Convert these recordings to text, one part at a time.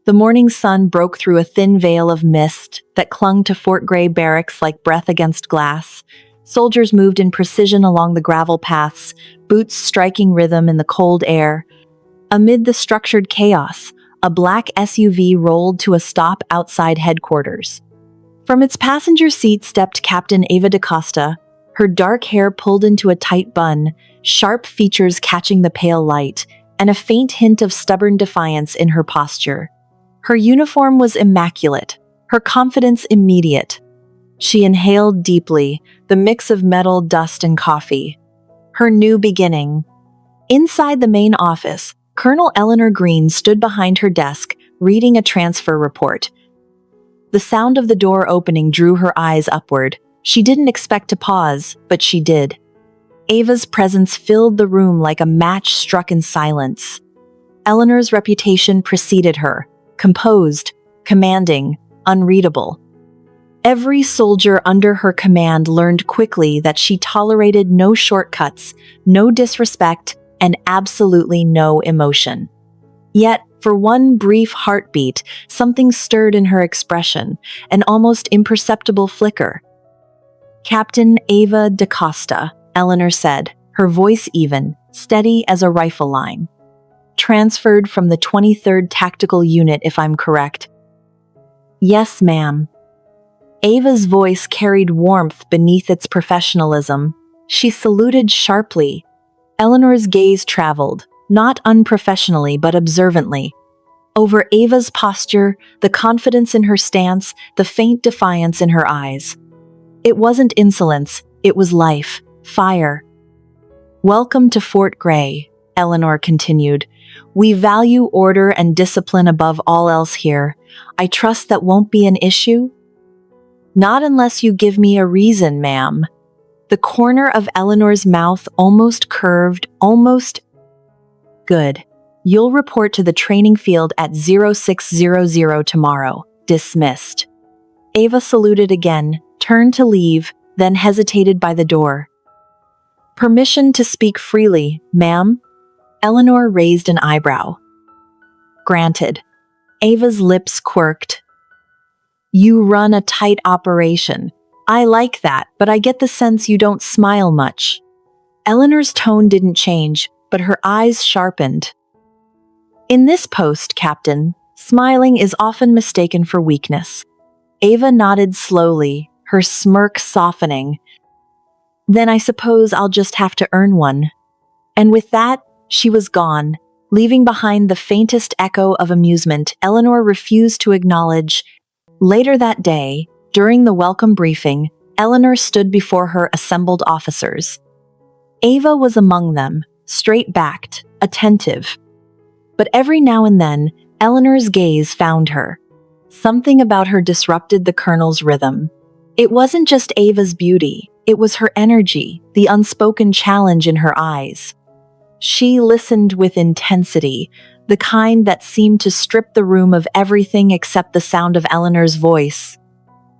The morning sun broke through a thin veil of mist that clung to Fort Gray barracks like breath against glass. Soldiers moved in precision along the gravel paths, boots striking rhythm in the cold air. Amid the structured chaos, a black SUV rolled to a stop outside headquarters. From its passenger seat stepped Captain Ava DaCosta, her dark hair pulled into a tight bun, sharp features catching the pale light, and a faint hint of stubborn defiance in her posture. Her uniform was immaculate, her confidence immediate. She inhaled deeply, the mix of metal, dust, and coffee. Her new beginning. Inside the main office, Colonel Eleanor Greene stood behind her desk, reading a transfer report. The sound of the door opening drew her eyes upward. She didn't expect to pause, but she did. Ava's presence filled the room like a match struck in silence. Eleanor's reputation preceded her, composed, commanding, unreadable. Every soldier under her command learned quickly that she tolerated no shortcuts, no disrespect, and absolutely no emotion. Yet, for one brief heartbeat, something stirred in her expression, an almost imperceptible flicker. "Captain Ava DaCosta," Eleanor said, her voice even, steady as a rifle line. "Transferred from the 23rd Tactical Unit, if I'm correct." "Yes, ma'am." Ava's voice carried warmth beneath its professionalism. She saluted sharply. Eleanor's gaze traveled, not unprofessionally but observantly. Over Ava's posture, the confidence in her stance, the faint defiance in her eyes. It wasn't insolence, it was life, fire. "Welcome to Fort Gray," Eleanor continued. "We value order and discipline above all else here. I trust that won't be an issue?" "Not unless you give me a reason, ma'am." The corner of Eleanor's mouth almost curved, almost. "Good. You'll report to the training field at 0600 tomorrow. Dismissed." Ava saluted again, turned to leave, then hesitated by the door. "Permission to speak freely, ma'am?" Eleanor raised an eyebrow. "Granted." Ava's lips quirked. "You run a tight operation. I like that, but I get the sense you don't smile much." Eleanor's tone didn't change, but her eyes sharpened. "In this post, Captain, smiling is often mistaken for weakness." Ava nodded slowly, her smirk softening. "Then I suppose I'll just have to earn one." And with that, she was gone, leaving behind the faintest echo of amusement Eleanor refused to acknowledge. Later that day, during the welcome briefing, Eleanor stood before her assembled officers. Ava was among them, straight-backed, attentive. But every now and then, Eleanor's gaze found her. Something about her disrupted the colonel's rhythm. It wasn't just Ava's beauty, it was her energy, the unspoken challenge in her eyes. She listened with intensity, the kind that seemed to strip the room of everything except the sound of Eleanor's voice.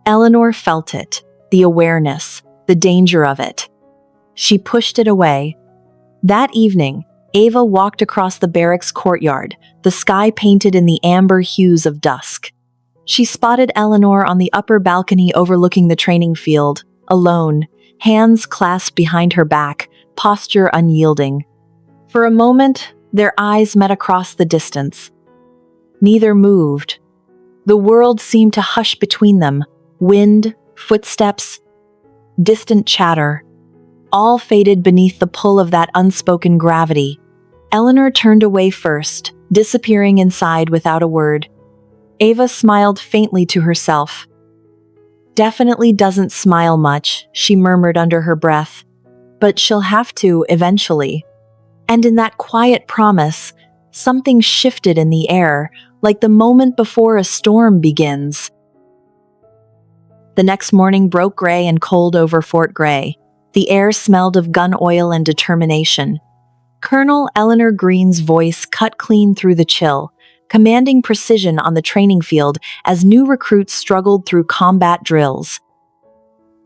Eleanor felt it, the awareness, the danger of it. She pushed it away. That evening, Ava walked across the barracks courtyard, the sky painted in the amber hues of dusk. She spotted Eleanor on the upper balcony overlooking the training field, alone, hands clasped behind her back, posture unyielding. For a moment, their eyes met across the distance. Neither moved. The world seemed to hush between them. Wind, footsteps, distant chatter, all faded beneath the pull of that unspoken gravity. Eleanor turned away first, disappearing inside without a word. Ava smiled faintly to herself. "Definitely doesn't smile much," she murmured under her breath. "But she'll have to eventually." And in that quiet promise, something shifted in the air, like the moment before a storm begins. The next morning broke gray and cold over Fort Gray. The air smelled of gun oil and determination. Colonel Eleanor Greene's voice cut clean through the chill, commanding precision on the training field as new recruits struggled through combat drills.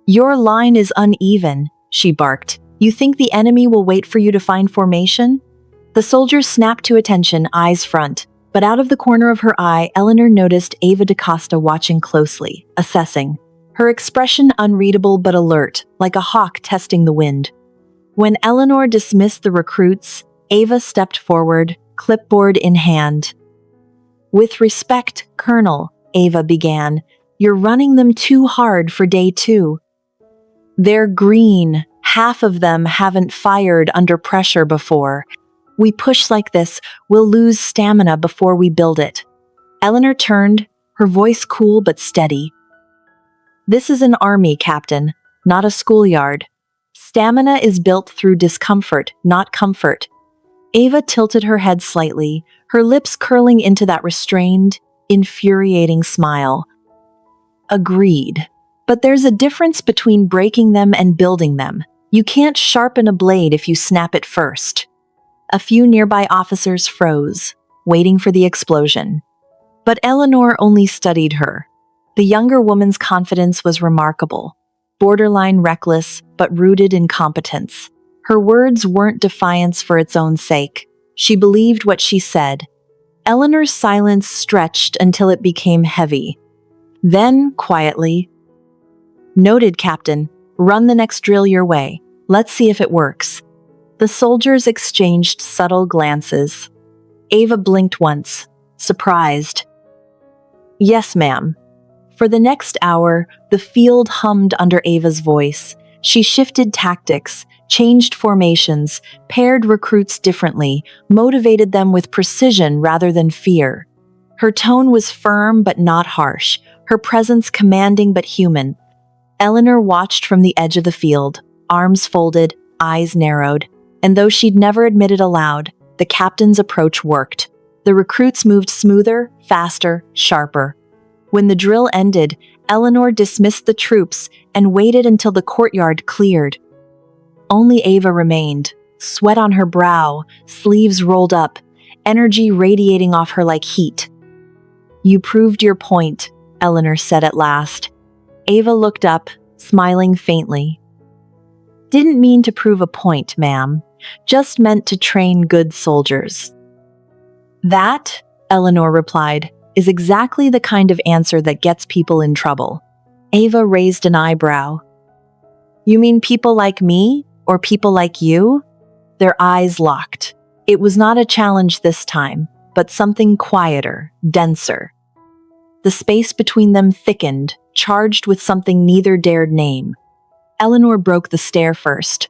"Your line is uneven," she barked. "You think the enemy will wait for you to find formation?" The soldiers snapped to attention, eyes front. But out of the corner of her eye, Eleanor noticed Ava DaCosta watching closely, assessing. Her expression unreadable but alert, like a hawk testing the wind. When Eleanor dismissed the recruits, Ava stepped forward, clipboard in hand. "With respect, Colonel," Ava began, "you're running them too hard for day 2. They're green. Half of them haven't fired under pressure before. We push like this, we'll lose stamina before we build it." Eleanor turned, her voice cool but steady. "This is an army, Captain, not a schoolyard. Stamina is built through discomfort, not comfort." Ava tilted her head slightly, her lips curling into that restrained, infuriating smile. "Agreed. But there's a difference between breaking them and building them. You can't sharpen a blade if you snap it first." A few nearby officers froze, waiting for the explosion. But Eleanor only studied her. The younger woman's confidence was remarkable, borderline reckless, but rooted in competence. Her words weren't defiance for its own sake. She believed what she said. Eleanor's silence stretched until it became heavy. Then, quietly, "Noted, Captain. Run the next drill your way. Let's see if it works." The soldiers exchanged subtle glances. Ava blinked once, surprised. "Yes, ma'am." For the next hour, the field hummed under Ava's voice. She shifted tactics, changed formations, paired recruits differently, motivated them with precision rather than fear. Her tone was firm but not harsh, her presence commanding but human. Eleanor watched from the edge of the field, arms folded, eyes narrowed. And though she'd never admitted aloud, the captain's approach worked. The recruits moved smoother, faster, sharper. When the drill ended, Eleanor dismissed the troops and waited until the courtyard cleared. Only Ava remained, sweat on her brow, sleeves rolled up, energy radiating off her like heat. "You proved your point," Eleanor said at last. Ava looked up, smiling faintly. "Didn't mean to prove a point, ma'am. Just meant to train good soldiers." "That," Eleanor replied, "is exactly the kind of answer that gets people in trouble." Ava raised an eyebrow. "You mean people like me, or people like you?" Their eyes locked. It was not a challenge this time, but something quieter, denser. The space between them thickened, charged with something neither dared name. Eleanor broke the stare first.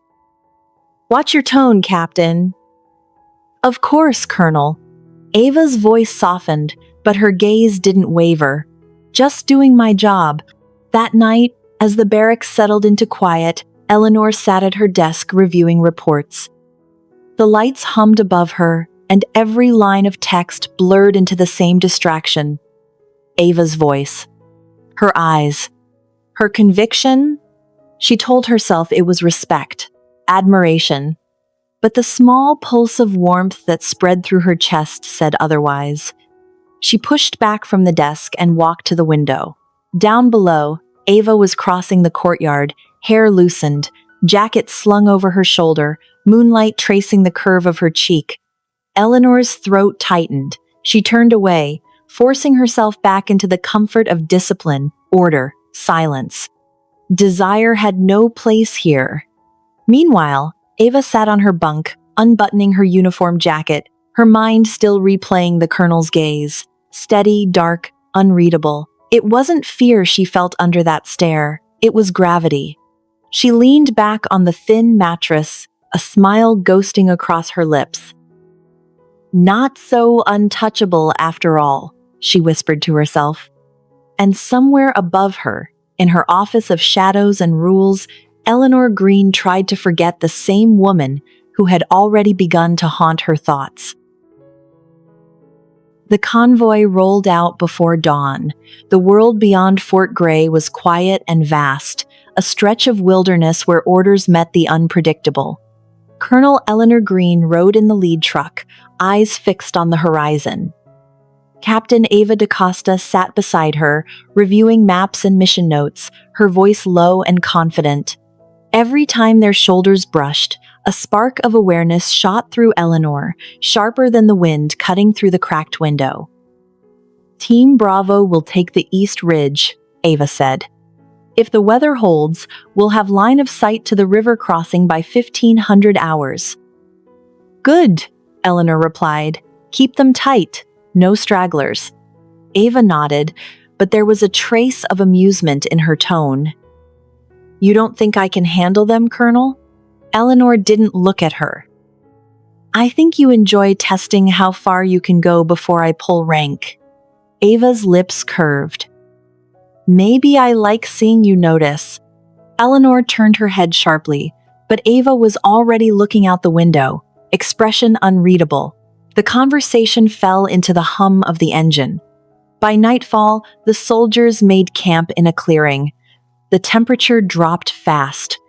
"Watch your tone, Captain." "Of course, Colonel." Ava's voice softened, but her gaze didn't waver. "Just doing my job." That night, as the barracks settled into quiet, Eleanor sat at her desk reviewing reports. The lights hummed above her, and every line of text blurred into the same distraction. Ava's voice. Her eyes. Her conviction? She told herself it was respect, admiration. But the small pulse of warmth that spread through her chest said otherwise. She pushed back from the desk and walked to the window. Down below, Ava was crossing the courtyard, hair loosened, jacket slung over her shoulder, moonlight tracing the curve of her cheek. Eleanor's throat tightened. She turned away, forcing herself back into the comfort of discipline, order, silence. Desire had no place here. Meanwhile, Ava sat on her bunk, unbuttoning her uniform jacket, her mind still replaying the colonel's gaze. Steady, dark, unreadable. It wasn't fear she felt under that stare. It was gravity. She leaned back on the thin mattress, a smile ghosting across her lips. Not so untouchable after all, she whispered to herself. And somewhere above her, in her office of shadows and rules, Eleanor Greene tried to forget the same woman who had already begun to haunt her thoughts. The convoy rolled out before dawn. The world beyond Fort Gray was quiet and vast, a stretch of wilderness where orders met the unpredictable. Colonel Eleanor Greene rode in the lead truck, eyes fixed on the horizon. Captain Ava DaCosta sat beside her, reviewing maps and mission notes, her voice low and confident. Every time their shoulders brushed, A spark of awareness shot through Eleanor, sharper than the wind cutting through the cracked window. Team Bravo will take the East Ridge, Ava said. If the weather holds, we'll have line of sight to the river crossing by 1500 hours. Good, Eleanor replied. Keep them tight, no stragglers. Ava nodded, but there was a trace of amusement in her tone. You don't think I can handle them, Colonel? Eleanor didn't look at her. I think you enjoy testing how far you can go before I pull rank. Ava's lips curved. Maybe I like seeing you notice. Eleanor turned her head sharply, but Ava was already looking out the window, expression unreadable. The conversation fell into the hum of the engine. By nightfall, the soldiers made camp in a clearing. The temperature dropped fast.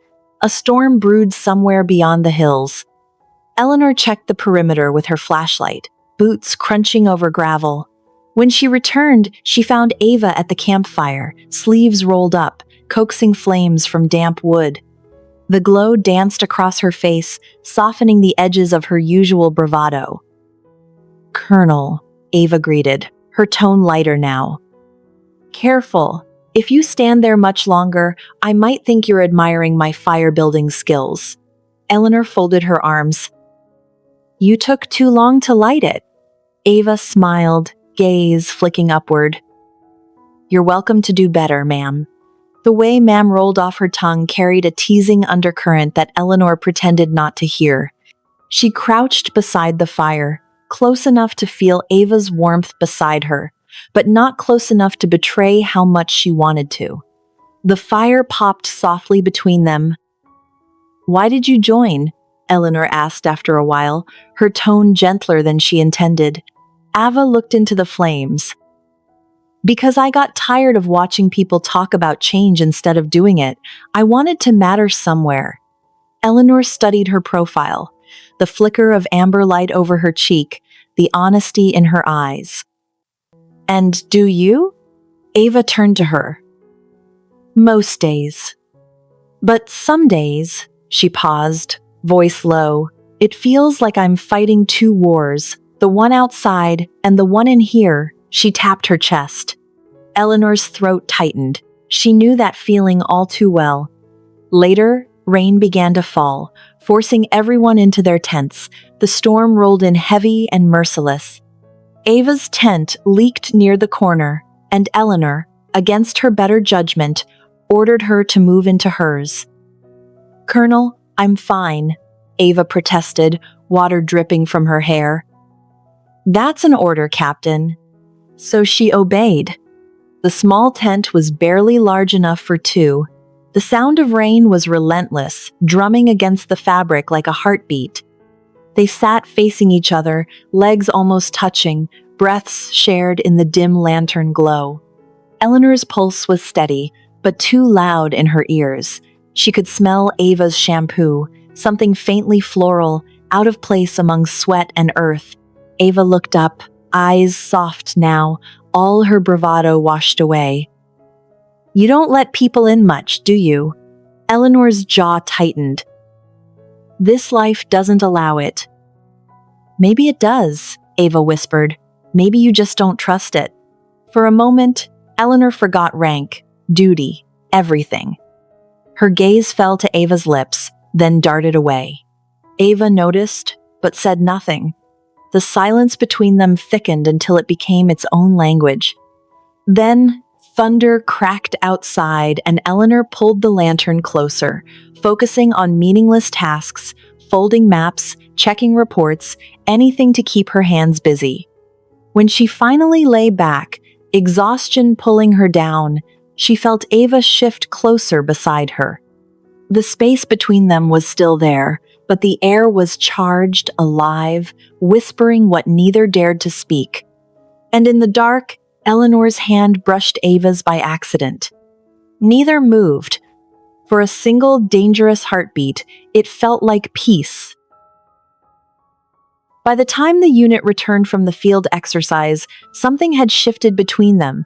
A storm brewed somewhere beyond the hills. Eleanor checked the perimeter with her flashlight, boots crunching over gravel. When she returned, she found Ava at the campfire, sleeves rolled up, coaxing flames from damp wood. The glow danced across her face, softening the edges of her usual bravado. Colonel, Ava greeted, her tone lighter now. Careful. If you stand there much longer, I might think you're admiring my fire-building skills. Eleanor folded her arms. You took too long to light it. Ava smiled, gaze flicking upward. You're welcome to do better, ma'am. The way ma'am rolled off her tongue carried a teasing undercurrent that Eleanor pretended not to hear. She crouched beside the fire, close enough to feel Ava's warmth beside her, but not close enough to betray how much she wanted to. The fire popped softly between them. Why did you join? Eleanor asked after a while, her tone gentler than she intended. Ava looked into the flames. Because I got tired of watching people talk about change instead of doing it. I wanted to matter somewhere. Eleanor studied her profile, the flicker of amber light over her cheek, the honesty in her eyes. And do you? Ava turned to her. Most days. But some days, she paused, voice low, it feels like I'm fighting two wars, the one outside and the one in here. She tapped her chest. Eleanor's throat tightened. She knew that feeling all too well. Later, rain began to fall, forcing everyone into their tents. The storm rolled in heavy and merciless. Ava's tent leaked near the corner, and Eleanor, against her better judgment, ordered her to move into hers. Colonel, I'm fine, Ava protested, water dripping from her hair. That's an order, Captain. So she obeyed. The small tent was barely large enough for two. The sound of rain was relentless, drumming against the fabric like a heartbeat. They sat facing each other, legs almost touching, breaths shared in the dim lantern glow. Eleanor's pulse was steady, but too loud in her ears. She could smell Ava's shampoo, something faintly floral, out of place among sweat and earth. Ava looked up, eyes soft now, all her bravado washed away. You don't let people in much, do you? Eleanor's jaw tightened. This life doesn't allow it. Maybe it does, Ava whispered. Maybe you just don't trust it. For a moment, Eleanor forgot rank, duty, everything. Her gaze fell to Ava's lips, then darted away. Ava noticed, but said nothing. The silence between them thickened until it became its own language. Then, thunder cracked outside and Eleanor pulled the lantern closer, focusing on meaningless tasks, folding maps, checking reports, anything to keep her hands busy. When she finally lay back, exhaustion pulling her down, she felt Ava shift closer beside her. The space between them was still there, but the air was charged, alive, whispering what neither dared to speak. And in the dark, Eleanor's hand brushed Ava's by accident. Neither moved. For a single dangerous heartbeat, it felt like peace. By the time the unit returned from the field exercise, something had shifted between them.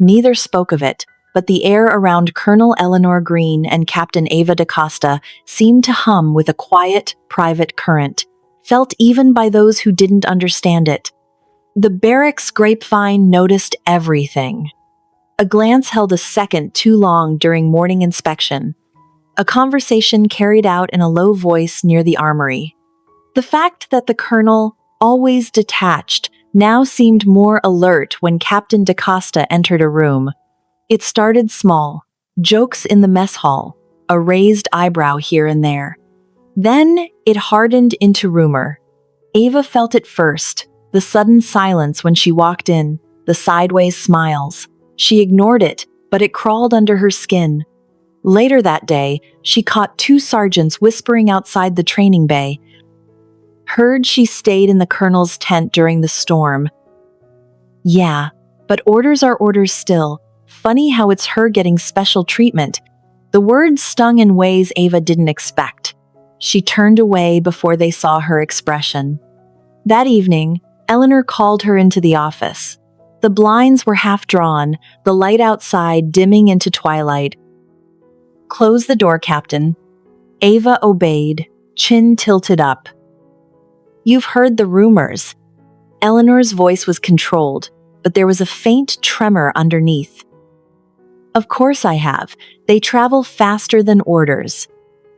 Neither spoke of it, but the air around Colonel Eleanor Greene and Captain Ava DaCosta seemed to hum with a quiet, private current, felt even by those who didn't understand it. The barracks grapevine noticed everything. A glance held a second too long during morning inspection. A conversation carried out in a low voice near the armory. The fact that the colonel, always detached, now seemed more alert when Captain DaCosta entered a room. It started small, jokes in the mess hall, a raised eyebrow here and there. Then it hardened into rumor. Ava felt it first, the sudden silence when she walked in, the sideways smiles. She ignored it, but it crawled under her skin. Later that day, she caught two sergeants whispering outside the training bay. Heard she stayed in the colonel's tent during the storm. Yeah, but orders are orders still. Funny how it's her getting special treatment. The words stung in ways Ava didn't expect. She turned away before they saw her expression. That evening, Eleanor called her into the office. The blinds were half drawn, the light outside dimming into twilight. "Close the door, Captain." Ava obeyed, chin tilted up. "You've heard the rumors." Eleanor's voice was controlled, but there was a faint tremor underneath. "Of course I have. They travel faster than orders."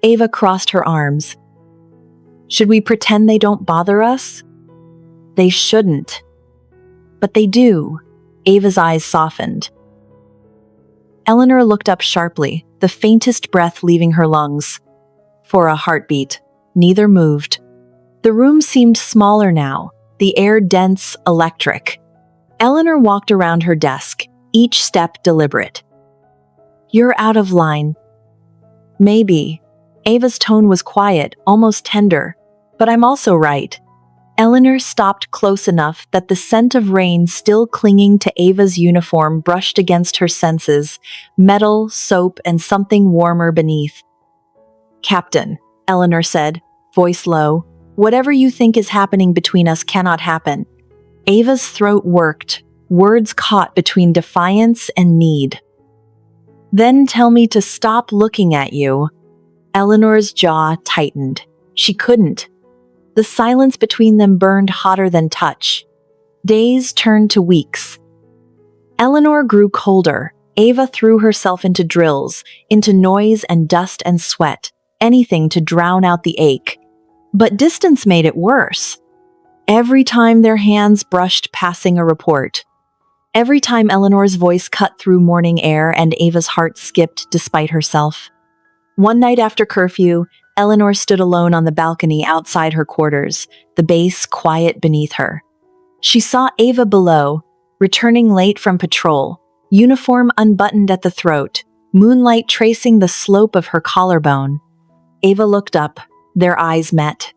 Ava crossed her arms. "Should we pretend they don't bother us?" "They shouldn't." "But they do." Ava's eyes softened. Eleanor looked up sharply, the faintest breath leaving her lungs. For a heartbeat, neither moved. The room seemed smaller now, the air dense, electric. Eleanor walked around her desk, each step deliberate. "You're out of line." "Maybe." Ava's tone was quiet, almost tender. "But I'm also right." Eleanor stopped close enough that the scent of rain still clinging to Ava's uniform brushed against her senses, metal, soap, and something warmer beneath. "Captain," Eleanor said, voice low, "whatever you think is happening between us cannot happen." Ava's throat worked, words caught between defiance and need. "Then tell me to stop looking at you." Eleanor's jaw tightened. She couldn't. The silence between them burned hotter than touch. Days turned to weeks. Eleanor grew colder. Ava threw herself into drills, into noise and dust and sweat, anything to drown out the ache. But distance made it worse. Every time their hands brushed passing a report. Every time Eleanor's voice cut through morning air and Ava's heart skipped despite herself. One night after curfew, Eleanor stood alone on the balcony outside her quarters, the base quiet beneath her. She saw Ava below, returning late from patrol, uniform unbuttoned at the throat, moonlight tracing the slope of her collarbone. Ava looked up, their eyes met.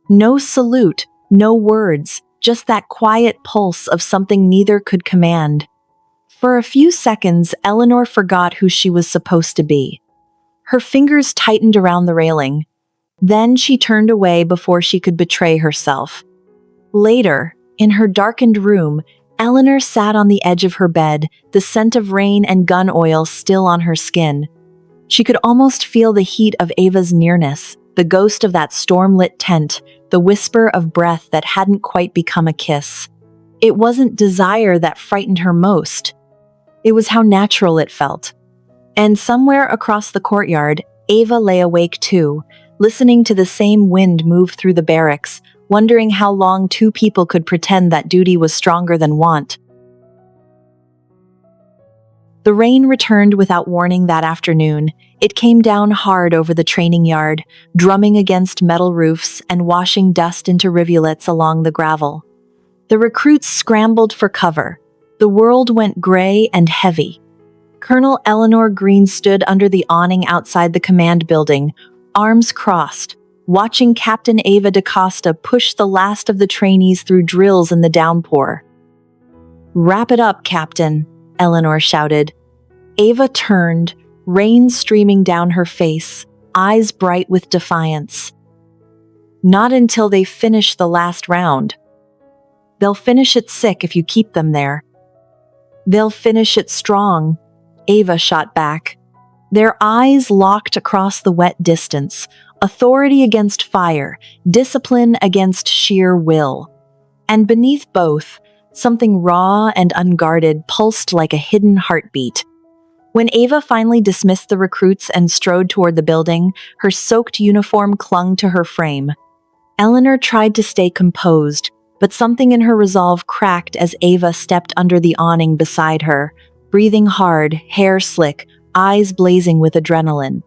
No salute, no words, just that quiet pulse of something neither could command. For a few seconds, Eleanor forgot who she was supposed to be. Her fingers tightened around the railing. Then she turned away before she could betray herself. Later, in her darkened room, Eleanor sat on the edge of her bed, the scent of rain and gun oil still on her skin. She could almost feel the heat of Ava's nearness, the ghost of that storm-lit tent, the whisper of breath that hadn't quite become a kiss. It wasn't desire that frightened her most. It was how natural it felt. And somewhere across the courtyard, Ava lay awake too, listening to the same wind move through the barracks, wondering how long two people could pretend that duty was stronger than want. The rain returned without warning that afternoon. It came down hard over the training yard, drumming against metal roofs and washing dust into rivulets along the gravel. The recruits scrambled for cover. The world went gray and heavy. Colonel Eleanor Greene stood under the awning outside the command building, arms crossed, watching Captain Ava DaCosta push the last of the trainees through drills in the downpour. "Wrap it up, Captain," Eleanor shouted. Ava turned, rain streaming down her face, eyes bright with defiance. "Not until they finish the last round. They'll finish it sick if you keep them there. They'll finish it strong." Ava shot back. Their eyes locked across the wet distance, authority against fire, discipline against sheer will. And beneath both, something raw and unguarded pulsed like a hidden heartbeat. When Ava finally dismissed the recruits and strode toward the building, her soaked uniform clung to her frame. Eleanor tried to stay composed, but something in her resolve cracked as Ava stepped under the awning beside her, breathing hard, hair slick, eyes blazing with adrenaline.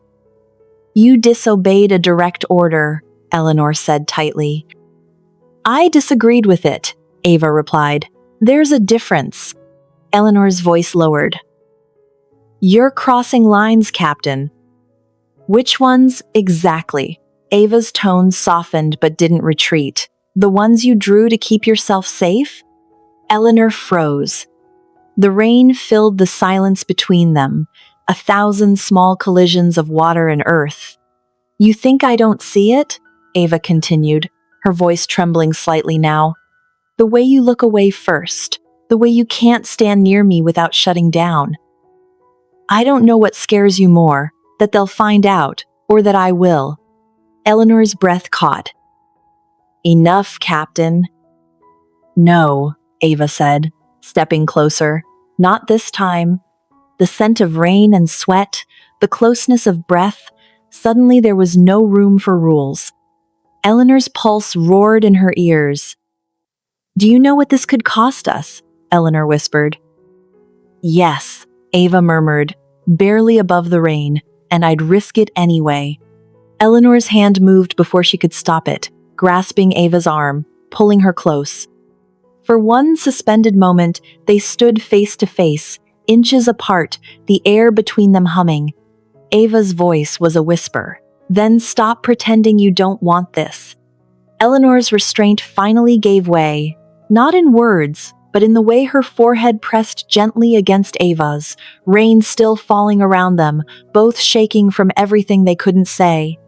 "You disobeyed a direct order," Eleanor said tightly. "I disagreed with it," Ava replied. "There's a difference." Eleanor's voice lowered. "You're crossing lines, Captain." "Which ones, exactly?" Ava's tone softened but didn't retreat. "The ones you drew to keep yourself safe?" Eleanor froze. The rain filled the silence between them, 1,000 small collisions of water and earth. "You think I don't see it?" Ava continued, her voice trembling slightly now. "The way you look away first, the way you can't stand near me without shutting down. I don't know what scares you more, that they'll find out, or that I will." Eleanor's breath caught. "Enough, Captain." "No," Ava said, stepping closer. "Not this time." The scent of rain and sweat, the closeness of breath, suddenly there was no room for rules. Eleanor's pulse roared in her ears. "Do you know what this could cost us?" Eleanor whispered. "Yes," Ava murmured, barely above the rain, "and I'd risk it anyway." Eleanor's hand moved before she could stop it, grasping Ava's arm, pulling her close. For one suspended moment, they stood face to face, inches apart, the air between them humming. Ava's voice was a whisper. "Then stop pretending you don't want this." Eleanor's restraint finally gave way, not in words, but in the way her forehead pressed gently against Ava's, rain still falling around them, both shaking from everything they couldn't say.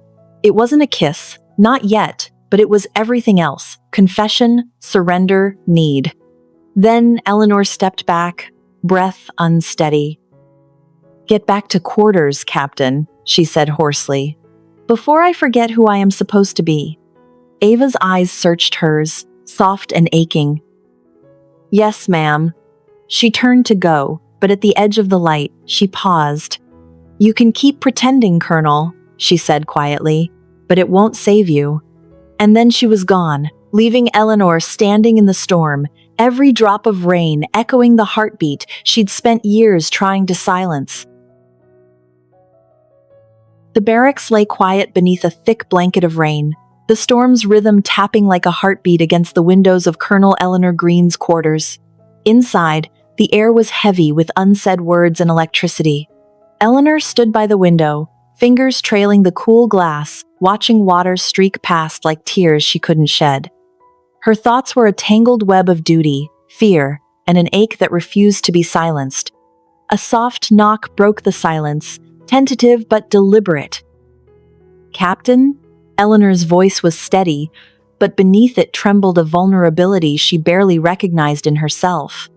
It wasn't a kiss, not yet, but it was everything else: confession, surrender, need. Then Eleanor stepped back, breath unsteady. "Get back to quarters, Captain," she said hoarsely. "Before I forget who I am supposed to be." Ava's eyes searched hers, soft and aching. "Yes, ma'am." She turned to go, but at the edge of the light, she paused. "You can keep pretending, Colonel," she said quietly, "but it won't save you." And then she was gone, leaving Eleanor standing in the storm, every drop of rain echoing the heartbeat she'd spent years trying to silence. The barracks lay quiet beneath a thick blanket of rain, the storm's rhythm tapping like a heartbeat against the windows of Colonel Eleanor Greene's quarters. Inside, the air was heavy with unsaid words and electricity. Eleanor stood by the window, fingers trailing the cool glass, watching water streak past like tears she couldn't shed. Her thoughts were a tangled web of duty, fear, and an ache that refused to be silenced. A soft knock broke the silence, tentative but deliberate. "Captain?" Eleanor's voice was steady, but beneath it trembled a vulnerability she barely recognized in herself.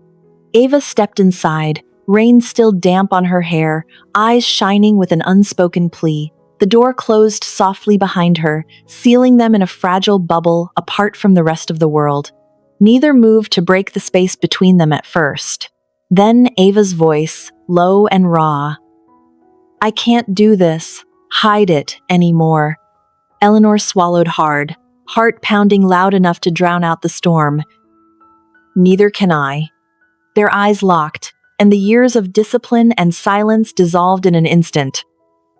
Ava stepped inside, rain still damp on her hair, eyes shining with an unspoken plea. The door closed softly behind her, sealing them in a fragile bubble apart from the rest of the world. Neither moved to break the space between them at first. Then Ava's voice, low and raw. "I can't do this, hide it, anymore." Eleanor swallowed hard, heart pounding loud enough to drown out the storm. "Neither can I." Their eyes locked, and the years of discipline and silence dissolved in an instant.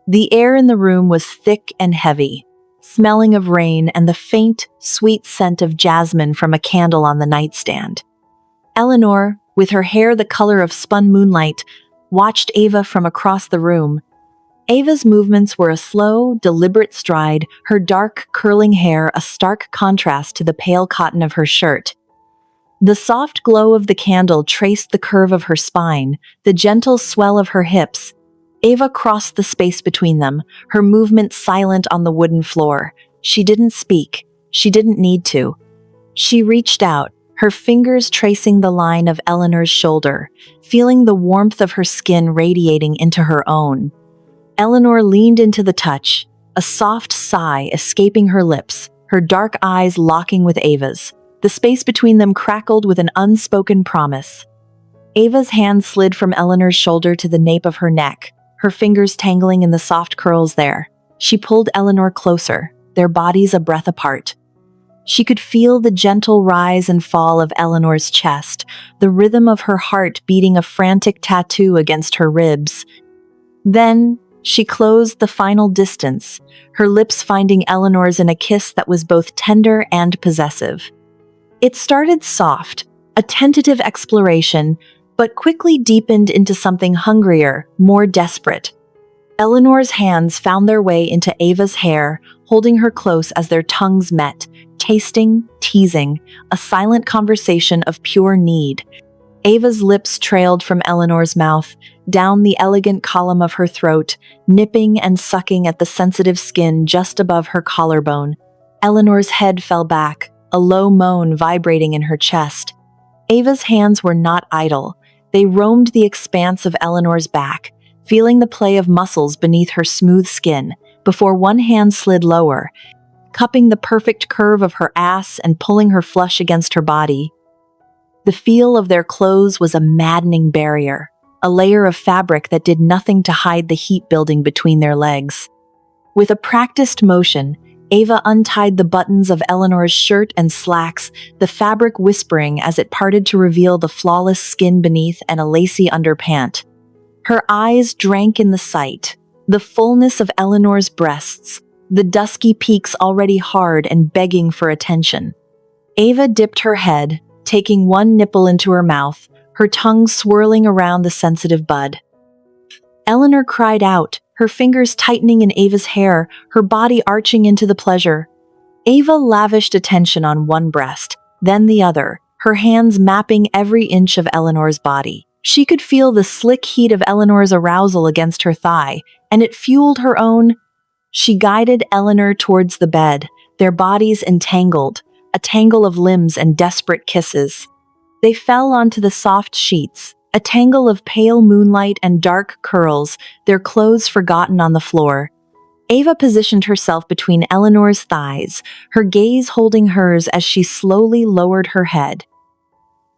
The air in the room was thick and heavy, smelling of rain and the faint, sweet scent of jasmine from a candle on the nightstand. Eleanor, with her hair the color of spun moonlight, watched Ava from across the room. Ava's movements were a slow, deliberate stride, her dark, curling hair a stark contrast to the pale cotton of her shirt. The soft glow of the candle traced the curve of her spine, the gentle swell of her hips. Ava crossed the space between them, her movement silent on the wooden floor. She didn't speak. She didn't need to. She reached out, her fingers tracing the line of Eleanor's shoulder, feeling the warmth of her skin radiating into her own. Eleanor leaned into the touch, a soft sigh escaping her lips, her dark eyes locking with Ava's. The space between them crackled with an unspoken promise. Ava's hand slid from Eleanor's shoulder to the nape of her neck, her fingers tangling in the soft curls there. She pulled Eleanor closer, their bodies a breath apart. She could feel the gentle rise and fall of Eleanor's chest, the rhythm of her heart beating a frantic tattoo against her ribs. Then, she closed the final distance, her lips finding Eleanor's in a kiss that was both tender and possessive. It started soft, a tentative exploration, but quickly deepened into something hungrier, more desperate. Eleanor's hands found their way into Ava's hair, holding her close as their tongues met, tasting, teasing, a silent conversation of pure need. Ava's lips trailed from Eleanor's mouth, down the elegant column of her throat, nipping and sucking at the sensitive skin just above her collarbone. Eleanor's head fell back, a low moan vibrating in her chest. Ava's hands were not idle. They roamed the expanse of Eleanor's back, feeling the play of muscles beneath her smooth skin, before one hand slid lower, cupping the perfect curve of her ass and pulling her flush against her body. The feel of their clothes was a maddening barrier, a layer of fabric that did nothing to hide the heat building between their legs. With a practiced motion, Ava untied the buttons of Eleanor's shirt and slacks, the fabric whispering as it parted to reveal the flawless skin beneath and a lacy underpant. Her eyes drank in the sight, the fullness of Eleanor's breasts, the dusky peaks already hard and begging for attention. Ava dipped her head, taking one nipple into her mouth, her tongue swirling around the sensitive bud. Eleanor cried out, her fingers tightening in Ava's hair, her body arching into the pleasure. Ava lavished attention on one breast, then the other, her hands mapping every inch of Eleanor's body. She could feel the slick heat of Eleanor's arousal against her thigh, and it fueled her own. She guided Eleanor towards the bed, their bodies entangled, a tangle of limbs and desperate kisses. They fell onto the soft sheets, a tangle of pale moonlight and dark curls, their clothes forgotten on the floor. Ava positioned herself between Eleanor's thighs, her gaze holding hers as she slowly lowered her head.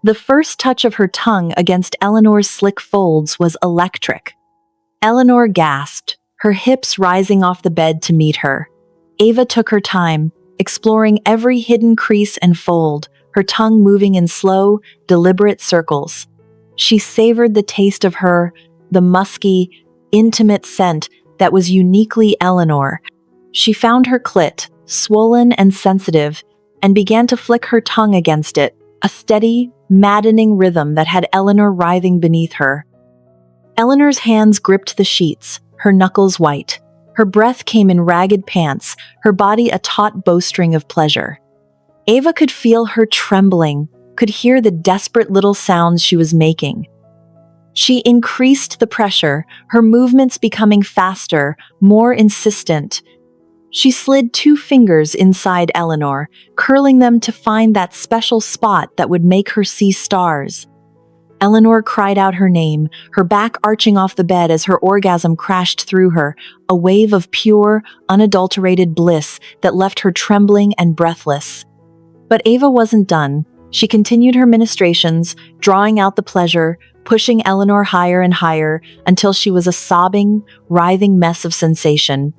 The first touch of her tongue against Eleanor's slick folds was electric. Eleanor gasped, her hips rising off the bed to meet her. Ava took her time, exploring every hidden crease and fold, her tongue moving in slow, deliberate circles. She savored the taste of her, the musky, intimate scent that was uniquely Eleanor. She found her clit, swollen and sensitive, and began to flick her tongue against it, a steady, maddening rhythm that had Eleanor writhing beneath her. Eleanor's hands gripped the sheets, her knuckles white. Her breath came in ragged pants, her body a taut bowstring of pleasure. Ava could feel her trembling, could hear the desperate little sounds she was making. She increased the pressure, her movements becoming faster, more insistent. She slid 2 fingers inside Eleanor, curling them to find that special spot that would make her see stars. Eleanor cried out her name, her back arching off the bed as her orgasm crashed through her, a wave of pure, unadulterated bliss that left her trembling and breathless. But Ava wasn't done. She continued her ministrations, drawing out the pleasure, pushing Eleanor higher and higher until she was a sobbing, writhing mess of sensation.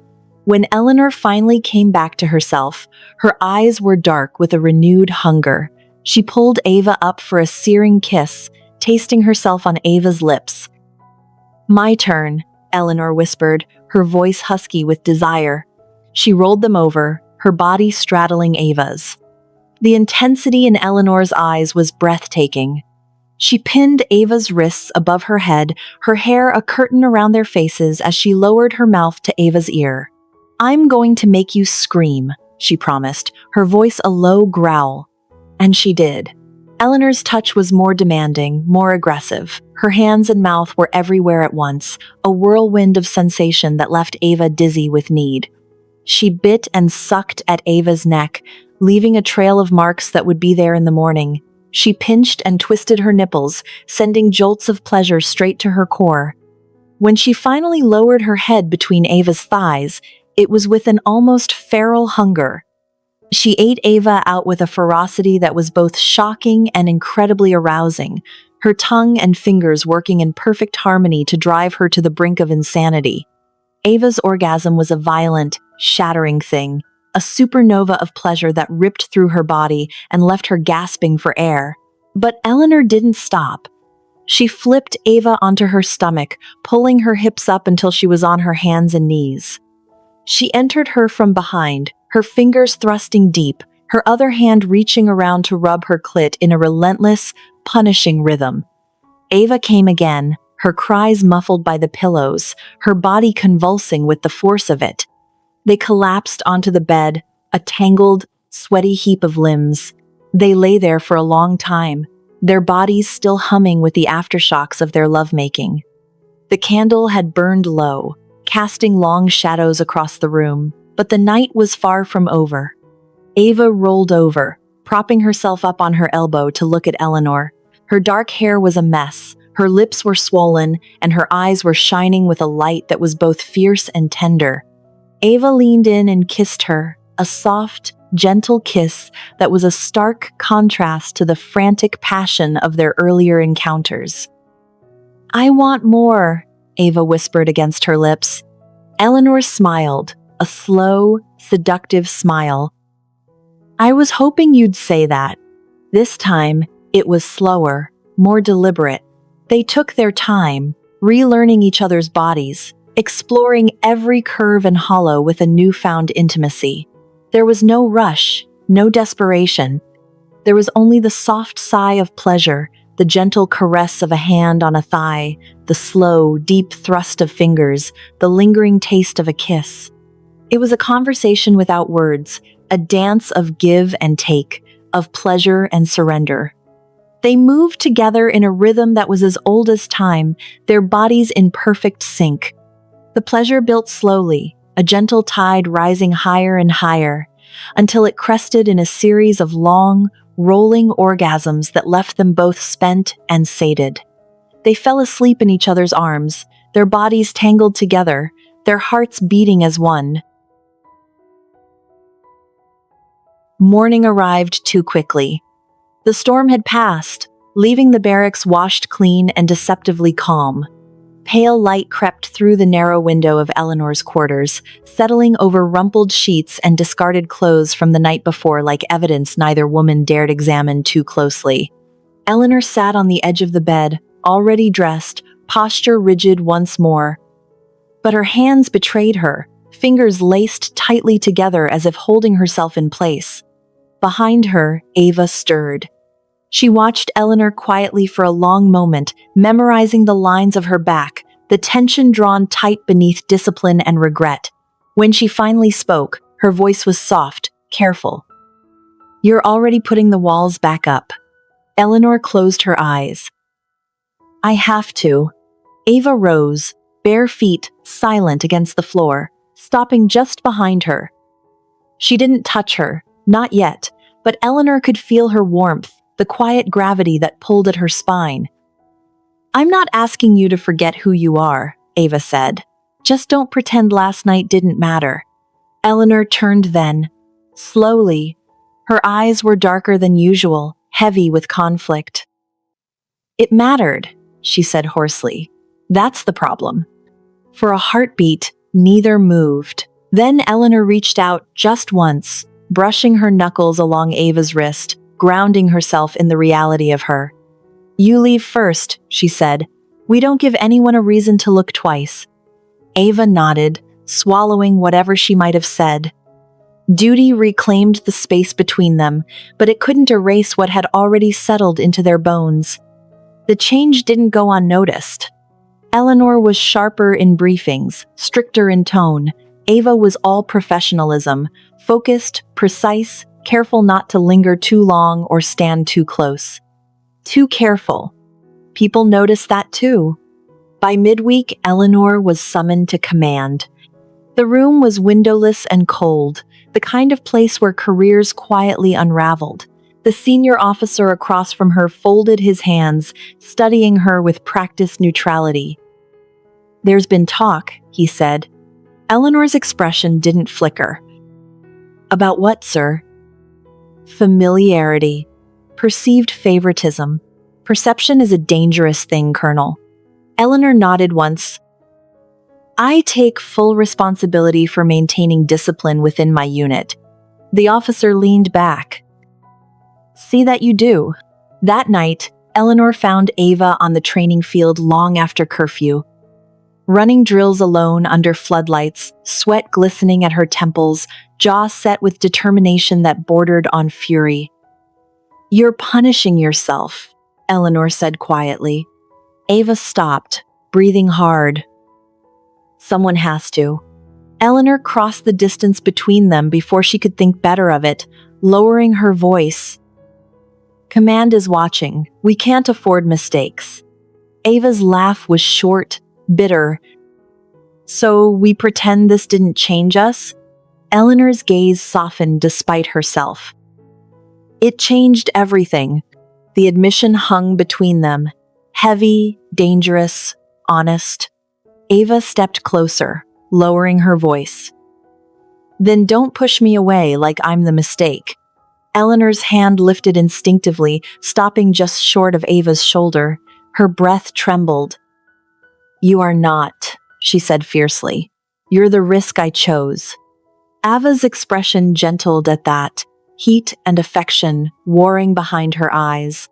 When Eleanor finally came back to herself, her eyes were dark with a renewed hunger. She pulled Ava up for a searing kiss, tasting herself on Ava's lips. "My turn," Eleanor whispered, her voice husky with desire. She rolled them over, her body straddling Ava's. The intensity in Eleanor's eyes was breathtaking. She pinned Ava's wrists above her head, her hair a curtain around their faces as she lowered her mouth to Ava's ear. "I'm going to make you scream," she promised, her voice a low growl. And she did. Eleanor's touch was more demanding, more aggressive. Her hands and mouth were everywhere at once, a whirlwind of sensation that left Ava dizzy with need. She bit and sucked at Ava's neck, leaving a trail of marks that would be there in the morning. She pinched and twisted her nipples, sending jolts of pleasure straight to her core. When she finally lowered her head between Ava's thighs, it was with an almost feral hunger. She ate Ava out with a ferocity that was both shocking and incredibly arousing, her tongue and fingers working in perfect harmony to drive her to the brink of insanity. Ava's orgasm was a violent, shattering thing, a supernova of pleasure that ripped through her body and left her gasping for air. But Eleanor didn't stop. She flipped Ava onto her stomach, pulling her hips up until she was on her hands and knees. She entered her from behind, her fingers thrusting deep, her other hand reaching around to rub her clit in a relentless, punishing rhythm. Ava came again, her cries muffled by the pillows, her body convulsing with the force of it. They collapsed onto the bed, a tangled, sweaty heap of limbs. They lay there for a long time, their bodies still humming with the aftershocks of their lovemaking. The candle had burned low, casting long shadows across the room, but the night was far from over. Ava rolled over, propping herself up on her elbow to look at Eleanor. Her dark hair was a mess, her lips were swollen, and her eyes were shining with a light that was both fierce and tender. Ava leaned in and kissed her, a soft, gentle kiss that was a stark contrast to the frantic passion of their earlier encounters. "I want more," Ava whispered against her lips. Eleanor smiled, a slow, seductive smile. "I was hoping you'd say that." This time, it was slower, more deliberate. They took their time, relearning each other's bodies, exploring every curve and hollow with a newfound intimacy. There was no rush, no desperation. There was only the soft sigh of pleasure, the gentle caress of a hand on a thigh, the slow, deep thrust of fingers, the lingering taste of a kiss. It was a conversation without words, a dance of give and take, of pleasure and surrender. They moved together in a rhythm that was as old as time, their bodies in perfect sync. The pleasure built slowly, a gentle tide rising higher and higher, until it crested in a series of long, rolling orgasms that left them both spent and sated. They fell asleep in each other's arms, their bodies tangled together, their hearts beating as one. Morning arrived too quickly. The storm had passed, leaving the barracks washed clean and deceptively calm. Pale light crept through the narrow window of Eleanor's quarters, settling over rumpled sheets and discarded clothes from the night before like evidence neither woman dared examine too closely. Eleanor sat on the edge of the bed, already dressed, posture rigid once more. But her hands betrayed her, fingers laced tightly together as if holding herself in place. Behind her, Ava stirred. She watched Eleanor quietly for a long moment, memorizing the lines of her back, the tension drawn tight beneath discipline and regret. When she finally spoke, her voice was soft, careful. "You're already putting the walls back up." Eleanor closed her eyes. "I have to." Ava rose, bare feet silent against the floor, stopping just behind her. She didn't touch her, not yet, but Eleanor could feel her warmth, the quiet gravity that pulled at her spine. "I'm not asking you to forget who you are," Ava said. "Just don't pretend last night didn't matter." Eleanor turned then. Slowly. Her eyes were darker than usual, heavy with conflict. "It mattered," she said hoarsely. "That's the problem." For a heartbeat, neither moved. Then Eleanor reached out just once, brushing her knuckles along Ava's wrist, grounding herself in the reality of her. "You leave first," she said. "We don't give anyone a reason to look twice." Ava nodded, swallowing whatever she might have said. Duty reclaimed the space between them, but it couldn't erase what had already settled into their bones. The change didn't go unnoticed. Eleanor was sharper in briefings, stricter in tone. Ava was all professionalism, focused, precise, careful not to linger too long or stand too close. Too careful. People noticed that too. By midweek, Eleanor was summoned to command. The room was windowless and cold, the kind of place where careers quietly unraveled. The senior officer across from her folded his hands, studying her with practiced neutrality. "There's been talk," he said. Eleanor's expression didn't flicker. "About what, sir?" "Familiarity. Perceived favoritism. Perception is a dangerous thing, Colonel." Eleanor nodded once. "I take full responsibility for maintaining discipline within my unit." The officer leaned back. "See that you do." That night, Eleanor found Ava on the training field long after curfew. Running drills alone under floodlights, sweat glistening at her temples, jaw set with determination that bordered on fury. "You're punishing yourself," Eleanor said quietly. Ava stopped, breathing hard. "Someone has to." Eleanor crossed the distance between them before she could think better of it, lowering her voice. "Command is watching. We can't afford mistakes." Ava's laugh was short, bitter. "So we pretend this didn't change us?" Eleanor's gaze softened despite herself. "It changed everything." The admission hung between them. Heavy, dangerous, honest. Ava stepped closer, lowering her voice. "Then don't push me away like I'm the mistake." Eleanor's hand lifted instinctively, stopping just short of Ava's shoulder. Her breath trembled. "You are not," she said fiercely. "You're the risk I chose." Ava's expression gentled at that, heat and affection warring behind her eyes.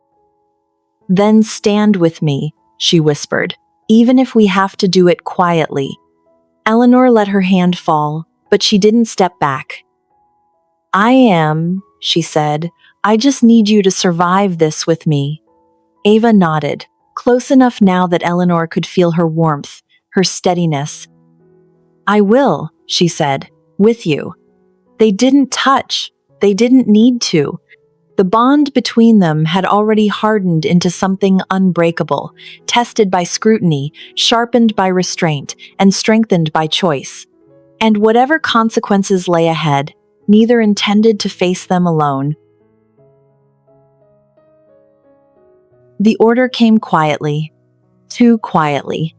"Then stand with me," she whispered, "even if we have to do it quietly." Eleanor let her hand fall, but she didn't step back. "I am," she said. "I just need you to survive this with me." Ava nodded, close enough now that Eleanor could feel her warmth, her steadiness. "I will," she said, "with you." They didn't touch. They didn't need to. The bond between them had already hardened into something unbreakable, tested by scrutiny, sharpened by restraint, and strengthened by choice. And whatever consequences lay ahead, neither intended to face them alone. The order came quietly, too quietly.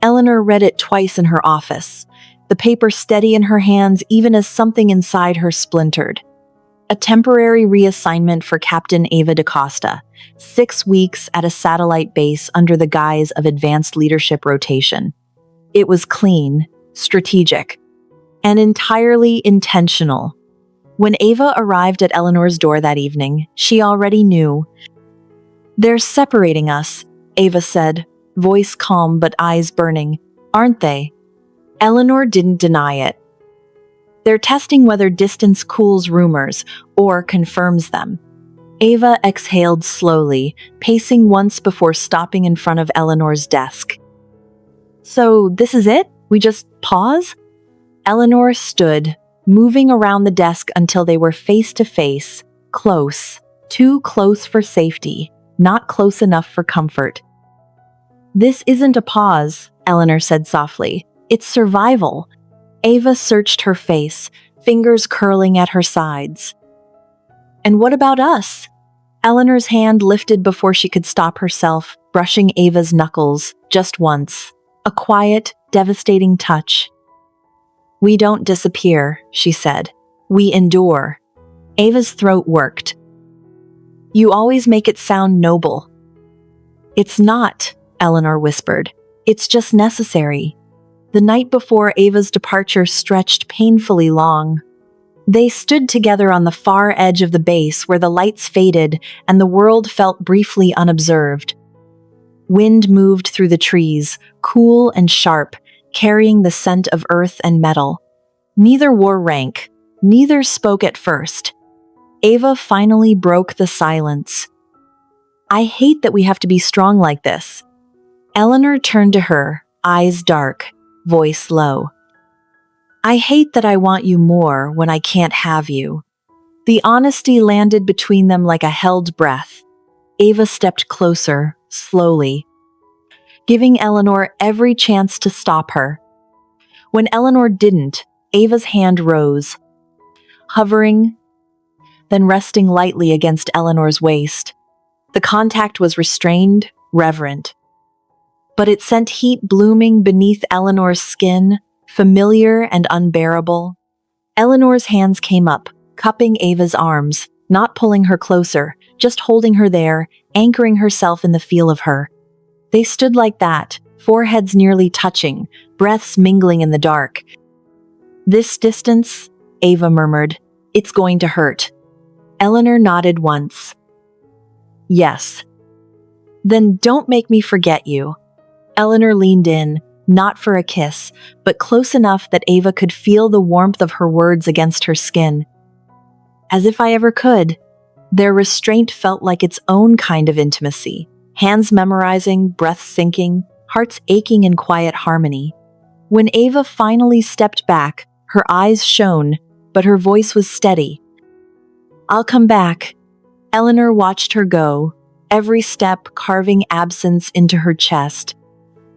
Eleanor read it twice in her office, the paper steady in her hands even as something inside her splintered. A temporary reassignment for Captain Ava DaCosta, 6 weeks at a satellite base under the guise of advanced leadership rotation. It was clean, strategic, and entirely intentional. When Ava arrived at Eleanor's door that evening, she already knew. "They're separating us," Ava said, voice calm but eyes burning. "Aren't they?" Eleanor didn't deny it. "They're testing whether distance cools rumors or confirms them." Ava exhaled slowly, pacing once before stopping in front of Eleanor's desk. "So this is it? We just pause?" Eleanor stood, moving around the desk until they were face to face, close, too close for safety, not close enough for comfort. "This isn't a pause," Eleanor said softly. "It's survival." Ava searched her face, fingers curling at her sides. "And what about us?" Eleanor's hand lifted before she could stop herself, brushing Ava's knuckles, just once. A quiet, devastating touch. "We don't disappear," she said. "We endure." Ava's throat worked. "You always make it sound noble." "It's not," Eleanor whispered. "It's just necessary." The night before Ava's departure stretched painfully long. They stood together on the far edge of the base where the lights faded and the world felt briefly unobserved. Wind moved through the trees, cool and sharp, carrying the scent of earth and metal. Neither wore rank, neither spoke at first. Ava finally broke the silence. "I hate that we have to be strong like this." Eleanor turned to her, eyes dark, voice low. "I hate that I want you more when I can't have you." The honesty landed between them like a held breath. Ava stepped closer, slowly, giving Eleanor every chance to stop her. When Eleanor didn't, Ava's hand rose, hovering, then resting lightly against Eleanor's waist. The contact was restrained, reverent. But it sent heat blooming beneath Eleanor's skin, familiar and unbearable. Eleanor's hands came up, cupping Ava's arms, not pulling her closer, just holding her there, anchoring herself in the feel of her. They stood like that, foreheads nearly touching, breaths mingling in the dark. "This distance," Ava murmured, "it's going to hurt." Eleanor nodded once. "Yes." "Then don't make me forget you." Eleanor leaned in, not for a kiss, but close enough that Ava could feel the warmth of her words against her skin. "As if I ever could." Their restraint felt like its own kind of intimacy, hands memorizing, breath sinking, hearts aching in quiet harmony. When Ava finally stepped back, her eyes shone, but her voice was steady. "I'll come back." Eleanor watched her go, every step carving absence into her chest.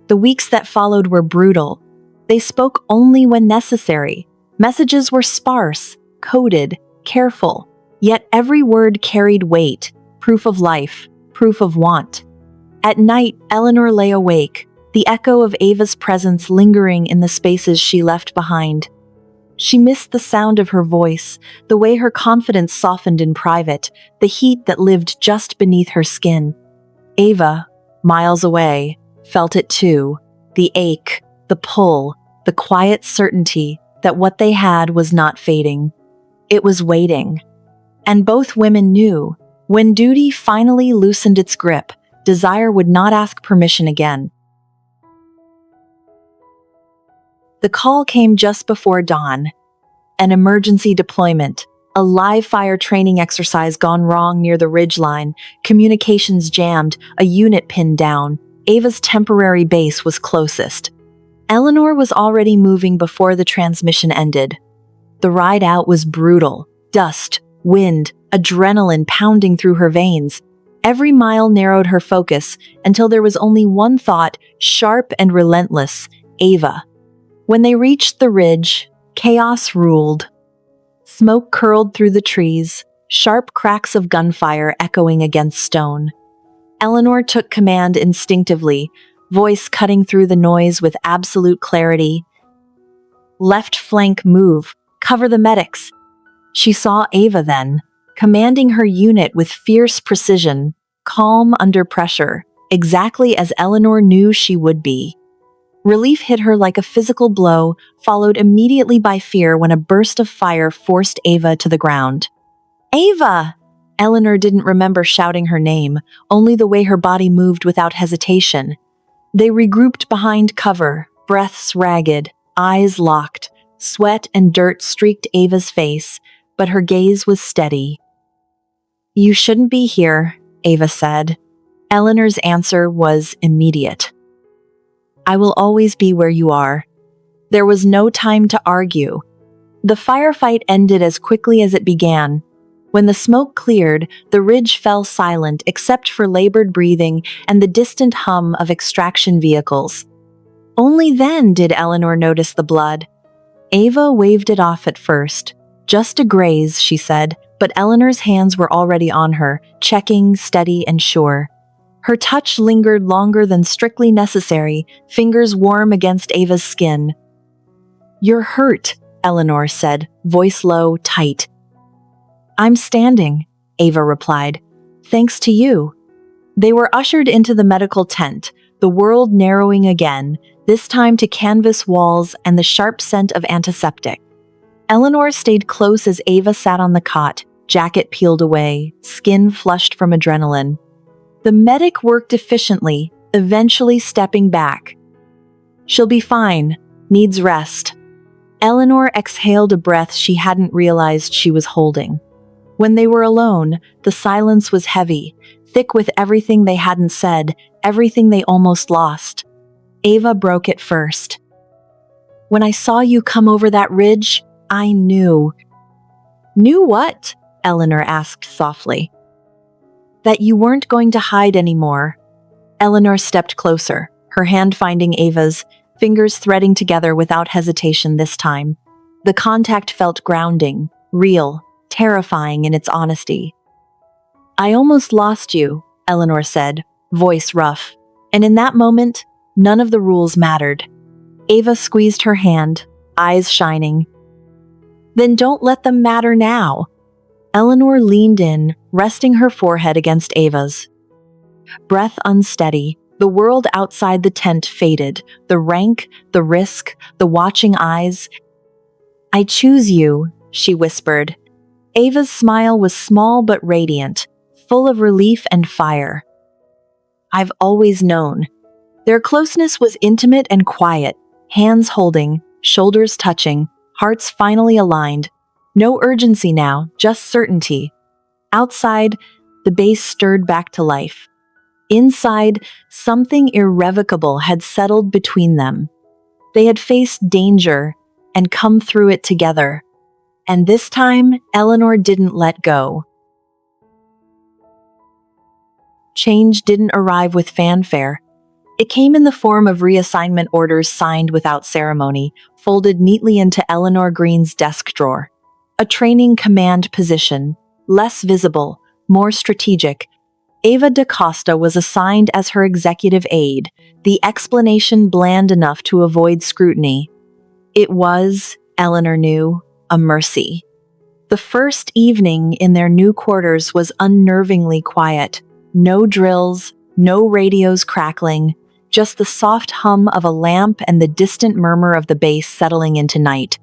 The weeks that followed were brutal. They spoke only when necessary. Messages were sparse, coded, careful, yet every word carried weight, proof of life, proof of want. At night, Eleanor lay awake, the echo of Ava's presence lingering in the spaces she left behind. She missed the sound of her voice, the way her confidence softened in private, the heat that lived just beneath her skin. Ava, miles away, felt it too, the ache, the pull, the quiet certainty that what they had was not fading. It was waiting. And both women knew, when duty finally loosened its grip, desire would not ask permission again. The call came just before dawn. An emergency deployment, a live-fire training exercise gone wrong near the ridgeline, communications jammed, a unit pinned down. Ava's temporary base was closest. Eleanor was already moving before the transmission ended. The ride out was brutal. Dust, wind, adrenaline pounding through her veins. Every mile narrowed her focus until there was only one thought, sharp and relentless: Ava. When they reached the ridge, chaos ruled. Smoke curled through the trees, sharp cracks of gunfire echoing against stone. Eleanor took command instinctively, voice cutting through the noise with absolute clarity. "Left flank move, cover the medics." She saw Ava then, commanding her unit with fierce precision, calm under pressure, exactly as Eleanor knew she would be. Relief hit her like a physical blow, followed immediately by fear when a burst of fire forced Ava to the ground. "Ava!" Eleanor didn't remember shouting her name, only the way her body moved without hesitation. They regrouped behind cover, breaths ragged, eyes locked. Sweat and dirt streaked Ava's face, but her gaze was steady. "You shouldn't be here," Ava said. Eleanor's answer was immediate. "I will always be where you are." There was no time to argue. The firefight ended as quickly as it began. When the smoke cleared, the ridge fell silent except for labored breathing and the distant hum of extraction vehicles. Only then did Eleanor notice the blood. Ava waved it off at first. "Just a graze," she said, but Eleanor's hands were already on her, checking, steady and sure. Her touch lingered longer than strictly necessary, fingers warm against Ava's skin. "You're hurt," Eleanor said, voice low, tight. "I'm standing," Ava replied. "Thanks to you." They were ushered into the medical tent, the world narrowing again, this time to canvas walls and the sharp scent of antiseptic. Eleanor stayed close as Ava sat on the cot, jacket peeled away, skin flushed from adrenaline. The medic worked efficiently, eventually stepping back. "She'll be fine. Needs rest." Eleanor exhaled a breath she hadn't realized she was holding. When they were alone, the silence was heavy, thick with everything they hadn't said, everything they almost lost. Ava broke it first. "When I saw you come over that ridge, I knew." "Knew what?" Eleanor asked softly. "That you weren't going to hide anymore." Eleanor stepped closer, her hand finding Ava's, fingers threading together without hesitation this time. The contact felt grounding, real, terrifying in its honesty. "I almost lost you," Eleanor said, voice rough. And in that moment, none of the rules mattered. Ava squeezed her hand, eyes shining. "Then don't let them matter now." Eleanor leaned in, resting her forehead against Ava's. Breath unsteady, the world outside the tent faded, the rank, the risk, the watching eyes. "I choose you," she whispered. Ava's smile was small but radiant, full of relief and fire. "I've always known." Their closeness was intimate and quiet, hands holding, shoulders touching, hearts finally aligned. No urgency now, just certainty. Outside, the base stirred back to life. Inside, something irrevocable had settled between them. They had faced danger and come through it together. And this time, Eleanor didn't let go. Change didn't arrive with fanfare. It came in the form of reassignment orders signed without ceremony, folded neatly into Eleanor Greene's desk drawer. A training command position, less visible, more strategic. Ava DaCosta was assigned as her executive aide, the explanation bland enough to avoid scrutiny. It was, Eleanor knew, a mercy. The first evening in their new quarters was unnervingly quiet. No drills, no radios crackling, just the soft hum of a lamp and the distant murmur of the base settling into night.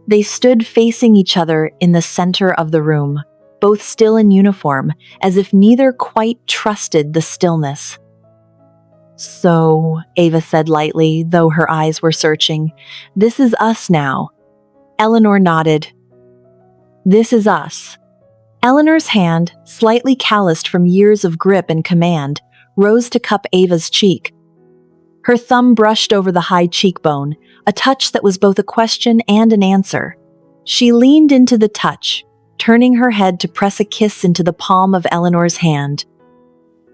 They stood facing each other in the center of the room, both still in uniform, as if neither quite trusted the stillness. "So," Ava said lightly, though her eyes were searching, "this is us now." Eleanor nodded. "This is us." Eleanor's hand, slightly calloused from years of grip and command, rose to cup Ava's cheek. Her thumb brushed over the high cheekbone, a touch that was both a question and an answer. She leaned into the touch, turning her head to press a kiss into the palm of Eleanor's hand.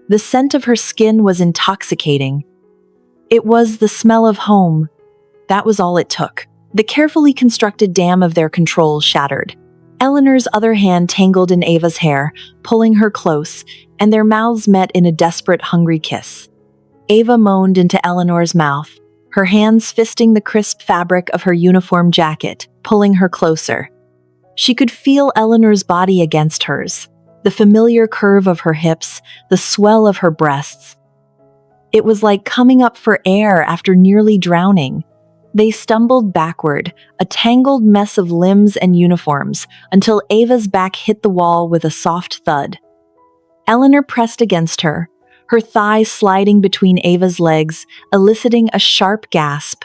The scent of her skin was intoxicating. It was the smell of home. That was all it took. The carefully constructed dam of their control shattered. Eleanor's other hand tangled in Ava's hair, pulling her close, and their mouths met in a desperate, hungry kiss. Ava moaned into Eleanor's mouth, her hands fisting the crisp fabric of her uniform jacket, pulling her closer. She could feel Eleanor's body against hers, the familiar curve of her hips, the swell of her breasts. It was like coming up for air after nearly drowning. They stumbled backward, a tangled mess of limbs and uniforms, until Ava's back hit the wall with a soft thud. Eleanor pressed against her, her thighs sliding between Ava's legs, eliciting a sharp gasp.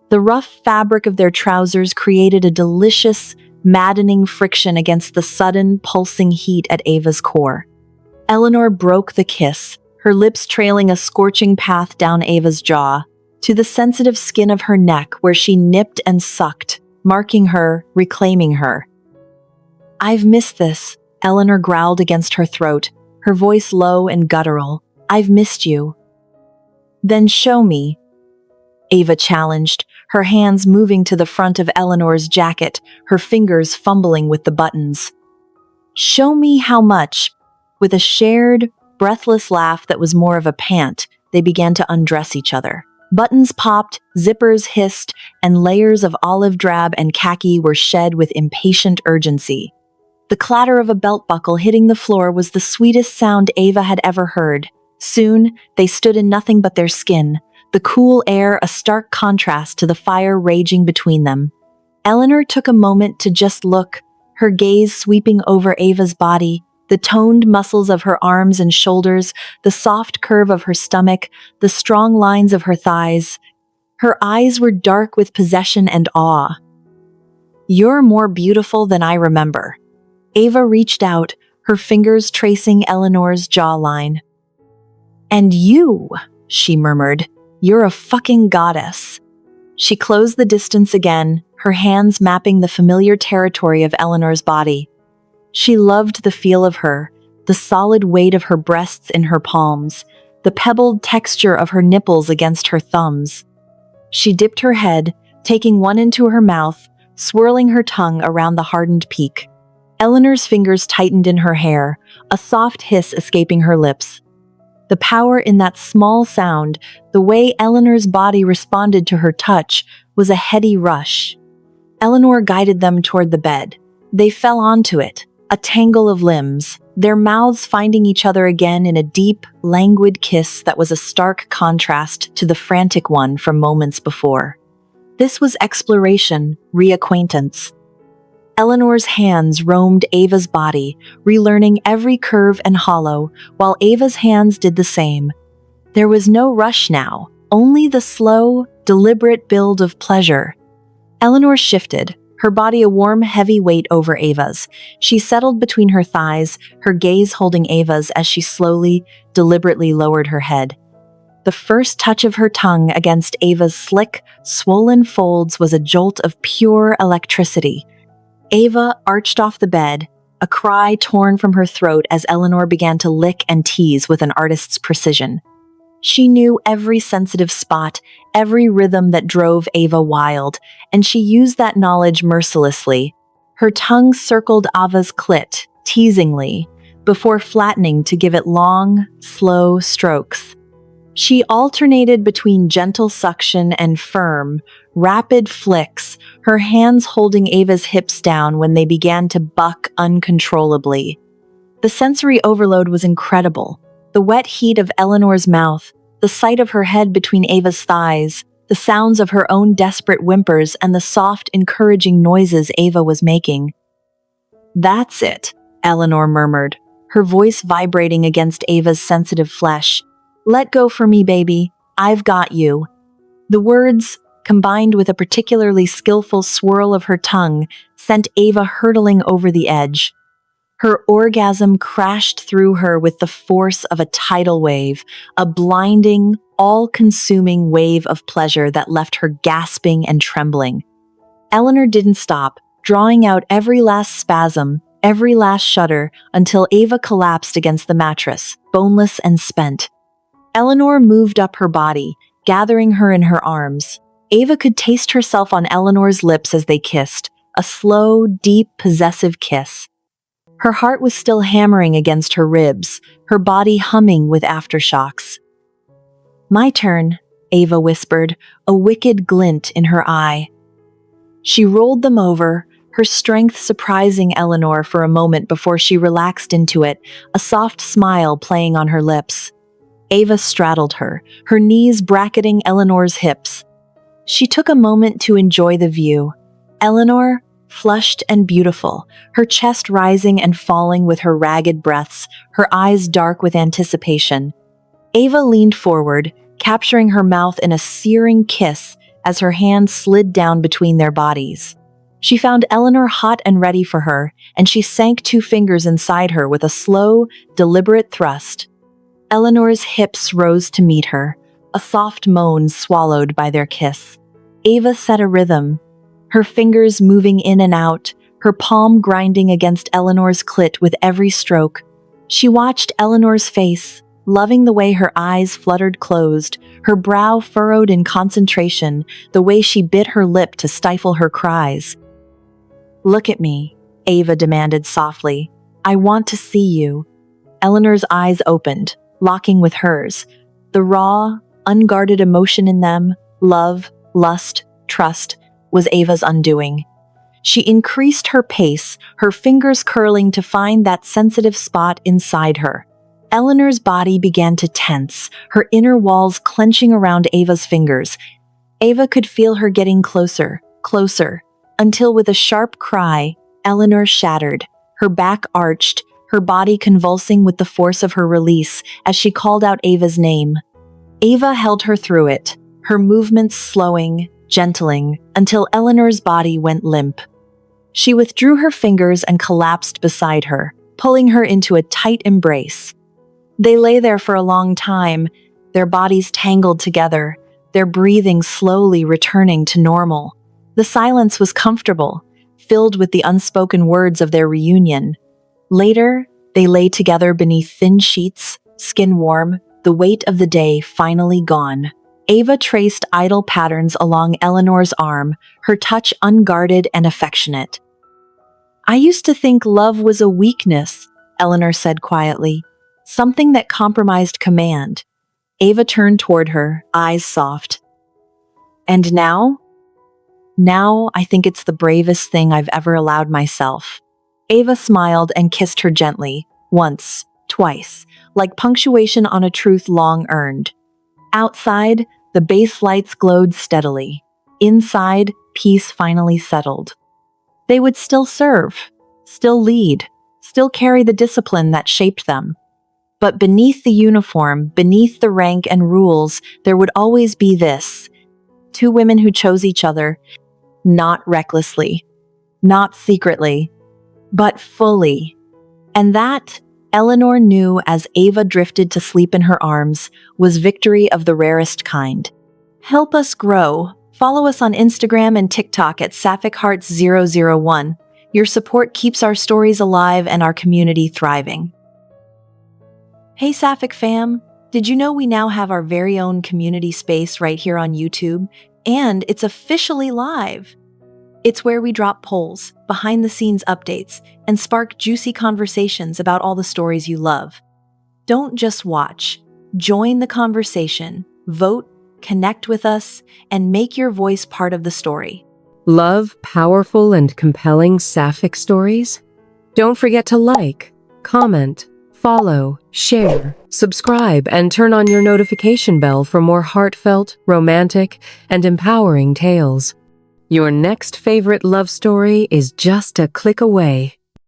The rough fabric of their trousers created a delicious, maddening friction against the sudden, pulsing heat at Ava's core. Eleanor broke the kiss, her lips trailing a scorching path down Ava's jaw, to the sensitive skin of her neck where she nipped and sucked, marking her, reclaiming her. "I've missed this," Eleanor growled against her throat, her voice low and guttural. "I've missed you." "Then show me," Ava challenged, her hands moving to the front of Eleanor's jacket, her fingers fumbling with the buttons. "Show me how much." With a shared, breathless laugh that was more of a pant, they began to undress each other. Buttons popped, zippers hissed, and layers of olive drab and khaki were shed with impatient urgency. The clatter of a belt buckle hitting the floor was the sweetest sound Ava had ever heard. Soon, they stood in nothing but their skin, the cool air a stark contrast to the fire raging between them. Eleanor took a moment to just look, her gaze sweeping over Ava's body, the toned muscles of her arms and shoulders, the soft curve of her stomach, the strong lines of her thighs. Her eyes were dark with possession and awe. "You're more beautiful than I remember." Ava reached out, her fingers tracing Eleanor's jawline. "And you," she murmured, "you're a fucking goddess." She closed the distance again, her hands mapping the familiar territory of Eleanor's body. She loved the feel of her, the solid weight of her breasts in her palms, the pebbled texture of her nipples against her thumbs. She dipped her head, taking one into her mouth, swirling her tongue around the hardened peak. Eleanor's fingers tightened in her hair, a soft hiss escaping her lips. The power in that small sound, the way Eleanor's body responded to her touch, was a heady rush. Eleanor guided them toward the bed. They fell onto it, a tangle of limbs, their mouths finding each other again in a deep, languid kiss that was a stark contrast to the frantic one from moments before. This was exploration, reacquaintance. Eleanor's hands roamed Ava's body, relearning every curve and hollow, while Ava's hands did the same. There was no rush now, only the slow, deliberate build of pleasure. Eleanor shifted, her body a warm, heavy weight over Ava's. She settled between her thighs, her gaze holding Ava's as she slowly, deliberately lowered her head. The first touch of her tongue against Ava's slick, swollen folds was a jolt of pure electricity. Ava arched off the bed, a cry torn from her throat as Eleanor began to lick and tease with an artist's precision. She knew every sensitive spot, every rhythm that drove Ava wild, and she used that knowledge mercilessly. Her tongue circled Ava's clit, teasingly, before flattening to give it long, slow strokes. She alternated between gentle suction and firm, rapid flicks, her hands holding Ava's hips down when they began to buck uncontrollably. The sensory overload was incredible. The wet heat of Eleanor's mouth, the sight of her head between Ava's thighs, the sounds of her own desperate whimpers, and the soft, encouraging noises Ava was making. "That's it," Eleanor murmured, her voice vibrating against Ava's sensitive flesh. "Let go for me, baby. I've got you." The words, combined with a particularly skillful swirl of her tongue, sent Ava hurtling over the edge. Her orgasm crashed through her with the force of a tidal wave, a blinding, all-consuming wave of pleasure that left her gasping and trembling. Eleanor didn't stop, drawing out every last spasm, every last shudder, until Ava collapsed against the mattress, boneless and spent. Eleanor moved up her body, gathering her in her arms. Ava could taste herself on Eleanor's lips as they kissed, a slow, deep, possessive kiss. Her heart was still hammering against her ribs, her body humming with aftershocks. "My turn," Ava whispered, a wicked glint in her eye. She rolled them over, her strength surprising Eleanor for a moment before she relaxed into it, a soft smile playing on her lips. Ava straddled her, her knees bracketing Eleanor's hips. She took a moment to enjoy the view. Eleanor, flushed and beautiful, her chest rising and falling with her ragged breaths, her eyes dark with anticipation. Ava leaned forward, capturing her mouth in a searing kiss as her hand slid down between their bodies. She found Eleanor hot and ready for her, and she sank 2 fingers inside her with a slow, deliberate thrust. Eleanor's hips rose to meet her, a soft moan swallowed by their kiss. Ava set a rhythm, her fingers moving in and out, her palm grinding against Eleanor's clit with every stroke. She watched Eleanor's face, loving the way her eyes fluttered closed, her brow furrowed in concentration, the way she bit her lip to stifle her cries. "Look at me," Ava demanded softly. "I want to see you." Eleanor's eyes opened, locking with hers. The raw, unguarded emotion in them, love, lust, trust, was Ava's undoing. She increased her pace, her fingers curling to find that sensitive spot inside her. Eleanor's body began to tense, her inner walls clenching around Ava's fingers. Ava could feel her getting closer, closer, until with a sharp cry, Eleanor shattered, her back arched, her body convulsing with the force of her release as she called out Ava's name. Ava held her through it, her movements slowing, gentling, until Eleanor's body went limp. She withdrew her fingers and collapsed beside her, pulling her into a tight embrace. They lay there for a long time, their bodies tangled together, their breathing slowly returning to normal. The silence was comfortable, filled with the unspoken words of their reunion. Later, they lay together beneath thin sheets, skin warm, the weight of the day finally gone. Ava traced idle patterns along Eleanor's arm, her touch unguarded and affectionate. I used to think love was a weakness, Eleanor said quietly, something that compromised command. Ava turned toward her, eyes soft. And now? Now I think it's the bravest thing I've ever allowed myself. Ava smiled and kissed her gently, once, twice, like punctuation on a truth long earned. Outside, the base lights glowed steadily. Inside, peace finally settled. They would still serve, still lead, still carry the discipline that shaped them. But beneath the uniform, beneath the rank and rules, there would always be this. Two women who chose each other, not recklessly, not secretly, but fully. And that, Eleanor knew as Ava drifted to sleep in her arms, was victory of the rarest kind. Help us grow. Follow us on Instagram and TikTok at Sapphichearts001. Your support keeps our stories alive and our community thriving. Hey Sapphic fam, did you know we now have our very own community space right here on YouTube? And it's officially live. It's where we drop polls, behind-the-scenes updates, and spark juicy conversations about all the stories you love. Don't just watch. Join the conversation, vote, connect with us, and make your voice part of the story. Love powerful and compelling Sapphic stories? Don't forget to like, comment, follow, share, subscribe, and turn on your notification bell for more heartfelt, romantic, and empowering tales. Your next favorite love story is just a click away.